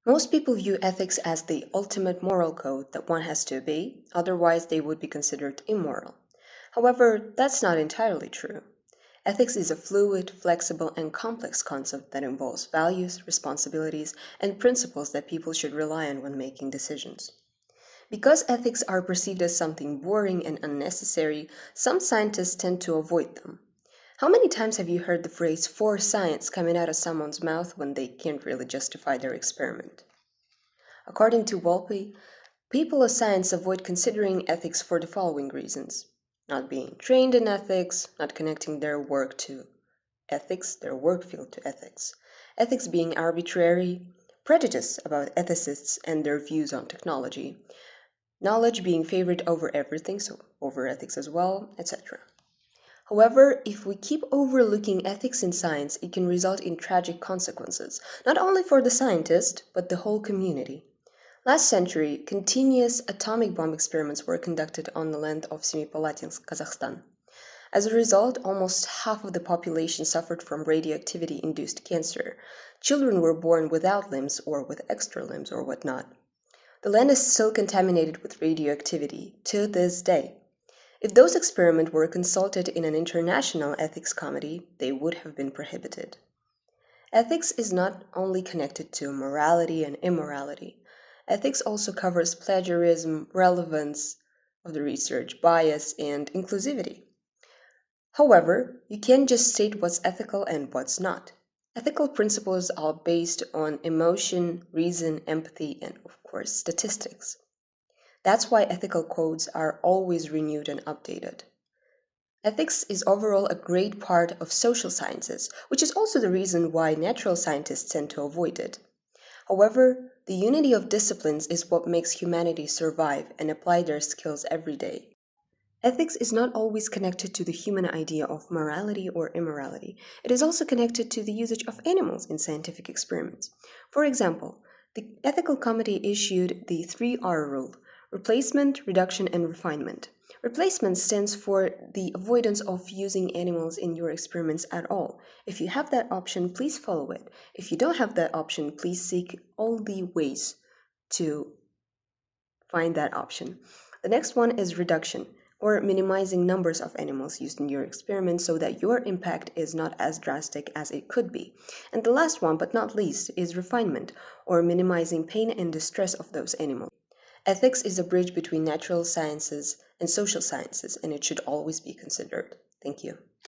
Most people view ethics as the ultimate moral code that one has to obey, otherwise they would be considered immoral. However, that's not entirely true. Ethics is a fluid, flexible, and complex concept that involves values, responsibilities, and principles that people should rely on when making decisions. Because ethics are perceived as something boring and unnecessary, some scientists tend to avoid them. How many times have you heard the phrase "for science" coming out of someone's mouth when they can't really justify their experiment? According to Volpe, people of science avoid considering ethics for the following reasons: not being trained in ethics, not connecting their work to ethics, their work field to ethics, ethics being arbitrary, prejudice about ethicists and their views on technology, knowledge being favored over everything, so over ethics as well, etc. However, if we keep overlooking ethics in science, it can result in tragic consequences, not only for the scientist, but the whole community. Last century, continuous atomic bomb experiments were conducted on the land of Semipalatinsk, Kazakhstan. As a result, almost half of the population suffered from radioactivity-induced cancer. Children were born without limbs or with extra limbs or whatnot. The land is still contaminated with radioactivity to this day. If those experiments were consulted in an international ethics committee, they would have been prohibited. Ethics is not only connected to morality and immorality. Ethics also covers plagiarism, relevance of the research, bias, and inclusivity. However, you can't just state what's ethical and what's not. Ethical principles are based on emotion, reason, empathy, and of course, statistics. That's why ethical codes are always renewed and updated. Ethics is overall a great part of social sciences, which is also the reason why natural scientists tend to avoid it. However, the unity of disciplines is what makes humanity survive and apply their skills every day. Ethics is not always connected to the human idea of morality or immorality. It is also connected to the usage of animals in scientific experiments. For example, the Ethical Committee issued the 3R rule: replacement, reduction, and refinement. Replacement stands for the avoidance of using animals in your experiments at all. If you have that option, please follow it. If you don't have that option, please seek all the ways to find that option. The next one is reduction, or minimizing numbers of animals used in your experiment so that your impact is not as drastic as it could be. And the last one, but not least, is refinement, or minimizing pain and distress of those animals. Ethics is a bridge between natural sciences and social sciences, and it should always be considered. Thank you.